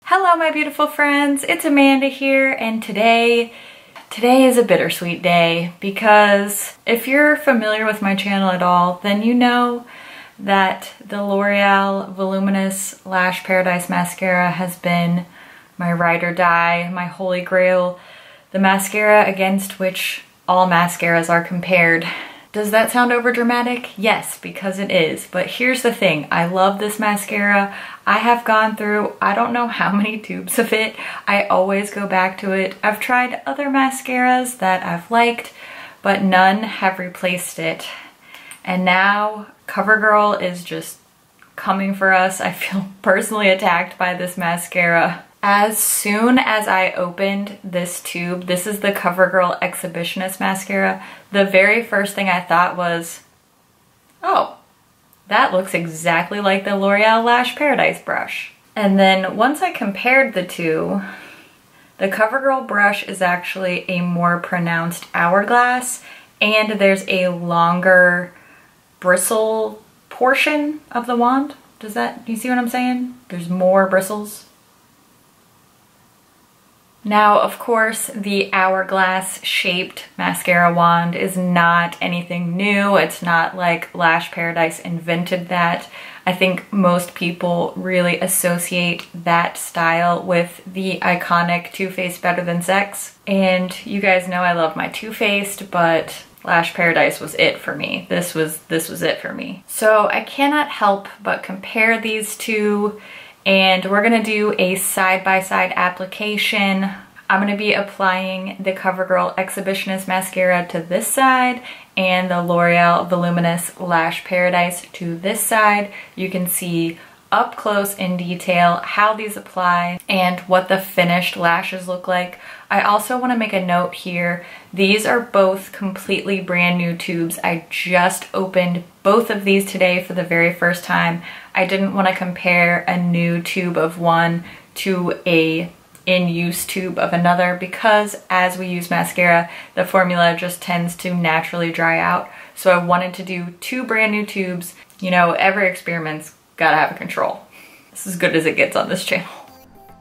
Hello my beautiful friends, it's Amanda here, and today is a bittersweet day because if you're familiar with my channel at all, then you know that the L'Oreal Voluminous Lash Paradise Mascara has been my ride or die, my holy grail, the mascara against which all mascaras are compared. Does that sound overdramatic? Yes, because it is. But here's the thing, I love this mascara. I have gone through, I don't know how many tubes of it. I always go back to it. I've tried other mascaras that I've liked, but none have replaced it. And now CoverGirl is just coming for us. I feel personally attacked by this mascara. As soon as I opened this tube, this is the CoverGirl Exhibitionist Mascara, the very first thing I thought was, oh, that looks exactly like the L'Oreal Lash Paradise brush. And then once I compared the two, the CoverGirl brush is actually a more pronounced hourglass, and there's a longer bristle portion of the wand. Do you see what I'm saying? There's more bristles. Now, of course, the hourglass shaped mascara wand is not anything new. It's not like Lash Paradise invented that. I think most people really associate that style with the iconic Too Faced Better Than Sex. And you guys know I love my Too Faced, but Lash Paradise was it for me. This was it for me. So I cannot help but compare these two, and we're gonna do a side-by-side application. I'm gonna be applying the CoverGirl Exhibitionist Mascara to this side and the L'Oreal Voluminous Lash Paradise to this side. You can see up close in detail how these apply and what the finished lashes look like. I also want to make a note here. These are both completely brand new tubes. I just opened both of these today for the very first time. I didn't want to compare a new tube of one to a in-use tube of another because as we use mascara, the formula just tends to naturally dry out. So I wanted to do two brand new tubes. You know, every experiment's gotta have a control. This is as good as it gets on this channel.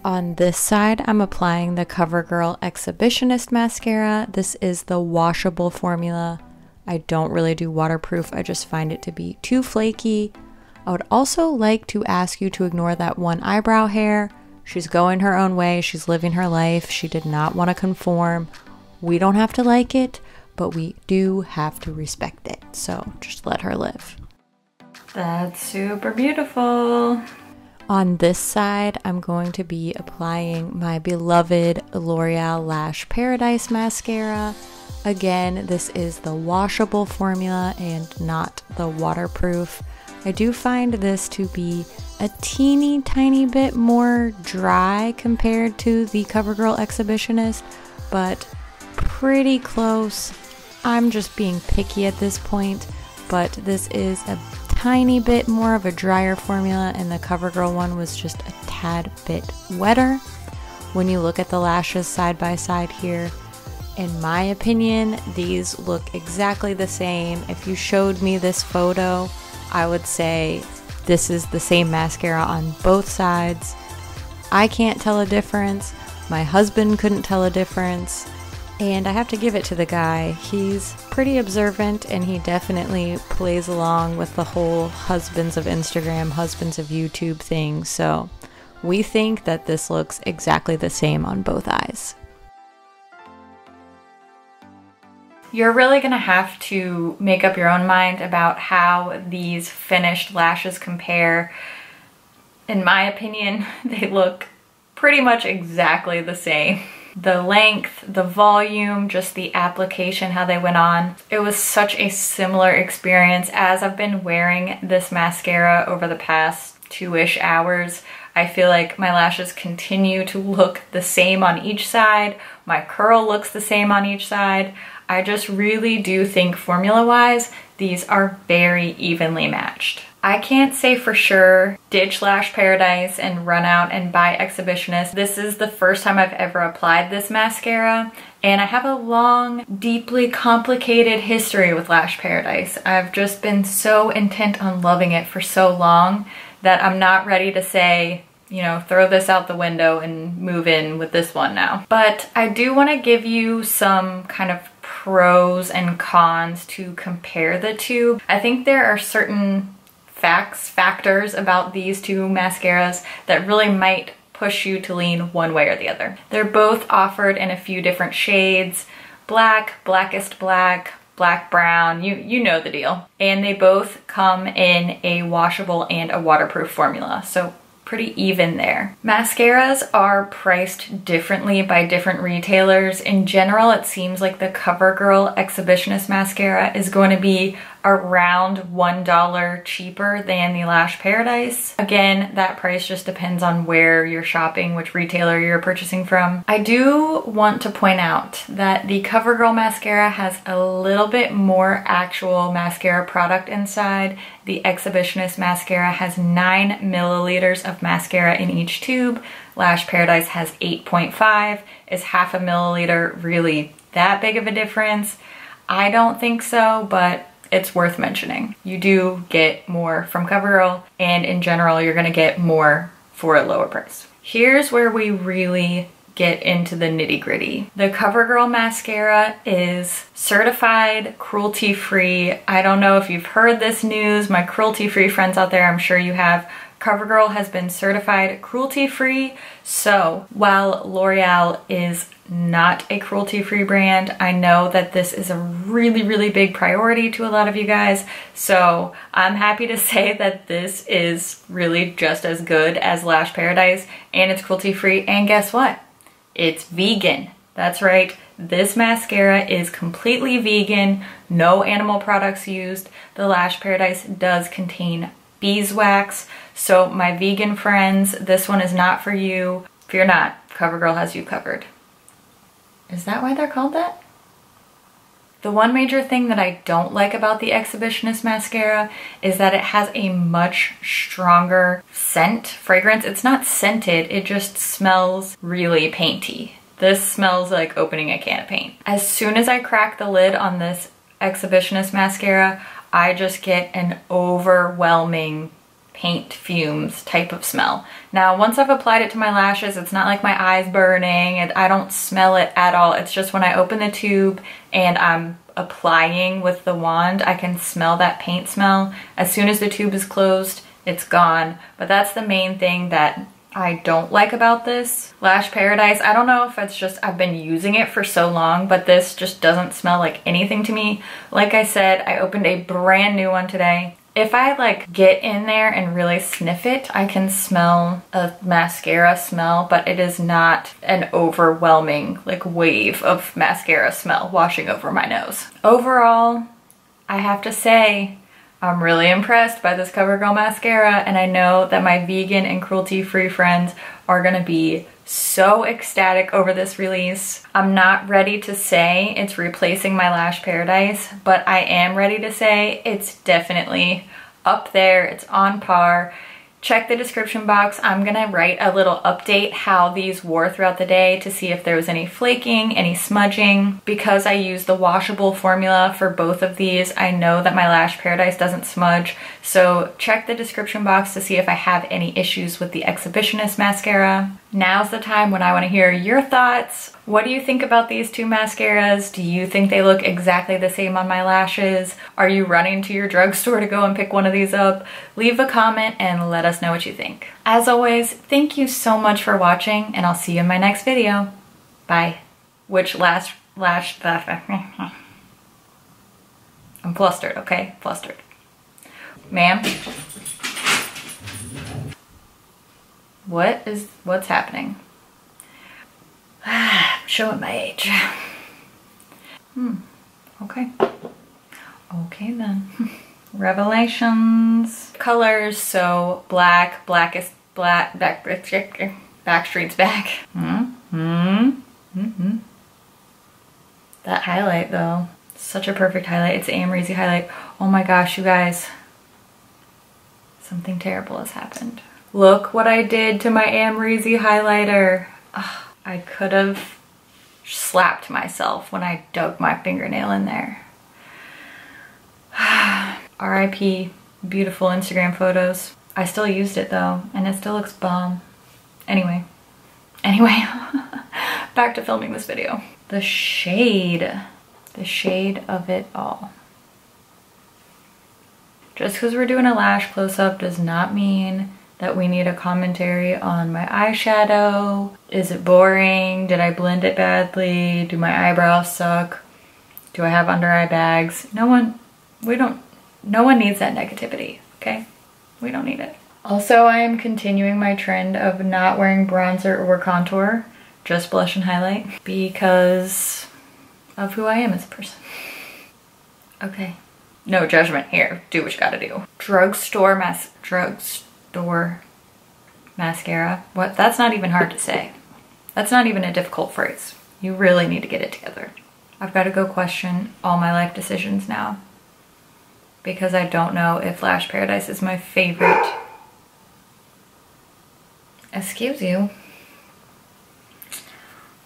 On this side, I'm applying the CoverGirl Exhibitionist Mascara. This is the washable formula. I don't really do waterproof. I just find it to be too flaky. I would also like to ask you to ignore that one eyebrow hair. She's going her own way. She's living her life. She did not want to conform. We don't have to like it, but we do have to respect it. So just let her live. That's super beautiful. On this side, I'm going to be applying my beloved L'Oreal Lash Paradise Mascara. Again, this is the washable formula and not the waterproof. I do find this to be a teeny tiny bit more dry compared to the CoverGirl Exhibitionist, but pretty close. I'm just being picky at this point, but this is a tiny bit more of a drier formula and the CoverGirl one was just a tad bit wetter. When you look at the lashes side by side here, in my opinion, these look exactly the same. If you showed me this photo, I would say this is the same mascara on both sides. I can't tell a difference. My husband couldn't tell a difference. And I have to give it to the guy. He's pretty observant and he definitely plays along with the whole husbands of Instagram, husbands of YouTube thing. So we think that this looks exactly the same on both eyes. You're really gonna have to make up your own mind about how these finished lashes compare. In my opinion, they look pretty much exactly the same. The length, the volume, just the application, how they went on. It was such a similar experience. As I've been wearing this mascara over the past 2-ish hours, I feel like my lashes continue to look the same on each side. My curl looks the same on each side. I just really do think formula-wise, these are very evenly matched. I can't say for sure, ditch Lash Paradise and run out and buy Exhibitionist. This is the first time I've ever applied this mascara, and I have a long, deeply complicated history with Lash Paradise. I've just been so intent on loving it for so long that I'm not ready to say, you know, throw this out the window and move in with this one now. But I do want to give you some kind of pros and cons to compare the two. I think there are certain factors about these two mascaras that really might push you to lean one way or the other. They're both offered in a few different shades: black, blackest black, black brown, you know the deal. And they both come in a washable and a waterproof formula, so pretty even there. Mascaras are priced differently by different retailers. In general, it seems like the CoverGirl Exhibitionist Mascara is going to be around $1 cheaper than the Lash Paradise. Again, that price just depends on where you're shopping, which retailer you're purchasing from. I do want to point out that the CoverGirl mascara has a little bit more actual mascara product inside. The Exhibitionist mascara has 9 milliliters of mascara in each tube. Lash Paradise has 8.5. Is half a milliliter really that big of a difference? I don't think so, but it's worth mentioning. You do get more from CoverGirl, and in general, you're gonna get more for a lower price. Here's where we really get into the nitty-gritty. The CoverGirl mascara is certified cruelty-free. I don't know if you've heard this news, my cruelty-free friends out there, I'm sure you have. CoverGirl has been certified cruelty-free, so while L'Oreal is not a cruelty-free brand, I know that this is a really, really big priority to a lot of you guys, so I'm happy to say that this is really just as good as Lash Paradise, and it's cruelty-free, and guess what? It's vegan. That's right, this mascara is completely vegan, no animal products used. The Lash Paradise does contain beeswax, so my vegan friends, this one is not for you. Fear not, CoverGirl has you covered. Is that why they're called that? The one major thing that I don't like about the Exhibitionist mascara is that it has a much stronger scent, fragrance. It's not scented, it just smells really painty. This smells like opening a can of paint. As soon as I crack the lid on this Exhibitionist mascara, I just get an overwhelming paint fumes type of smell. Now, once I've applied it to my lashes, it's not like my eyes burning and I don't smell it at all. It's just when I open the tube and I'm applying with the wand, I can smell that paint smell. As soon as the tube is closed, it's gone. But that's the main thing that I don't like about this. Lash Paradise, I don't know if it's just I've been using it for so long, but this just doesn't smell like anything to me. Like I said, I opened a brand new one today. If I like get in there and really sniff it, I can smell a mascara smell, but it is not an overwhelming like wave of mascara smell washing over my nose. Overall, I have to say, I'm really impressed by this CoverGirl mascara, and I know that my vegan and cruelty-free friends are gonna be so ecstatic over this release. I'm not ready to say it's replacing my Lash Paradise, but I am ready to say it's definitely up there, it's on par. Check the description box. I'm gonna write a little update how these wore throughout the day to see if there was any flaking, any smudging. Because I use the washable formula for both of these, I know that my Lash Paradise doesn't smudge. So check the description box to see if I have any issues with the Exhibitionist mascara. Now's the time when I want to hear your thoughts. What do you think about these two mascaras? Do you think they look exactly the same on my lashes? Are you running to your drugstore to go and pick one of these up? Leave a comment and let us know what you think. As always, thank you so much for watching, and I'll see you in my next video. Bye. I'm flustered, okay? Flustered. Ma'am? What's happening? Showing my age. Okay. Okay then. Revelations. Colors, so black, blackest black, Backstreet's back. That highlight though, such a perfect highlight. It's Amrezy highlight. Oh my gosh, you guys. Something terrible has happened. Look what I did to my Amrezy highlighter. Ugh, I could have slapped myself when I dug my fingernail in there. RIP, beautiful Instagram photos. I still used it though, and it still looks bomb. Anyway, back to filming this video. The shade of it all. Just because we're doing a lash close-up does not mean that we need a commentary on my eyeshadow. Is it boring? Did I blend it badly? Do my eyebrows suck? Do I have under eye bags? No one needs that negativity, okay? We don't need it. Also, I am continuing my trend of not wearing bronzer or contour, just blush and highlight, because of who I am as a person. Okay. No judgment here. Do what you gotta do. Drugstore mascara. What? That's not even hard to say. That's not even a difficult phrase. You really need to get it together. I've got to go question all my life decisions now, because I don't know if Lash Paradise is my favorite. Excuse you.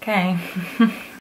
Okay.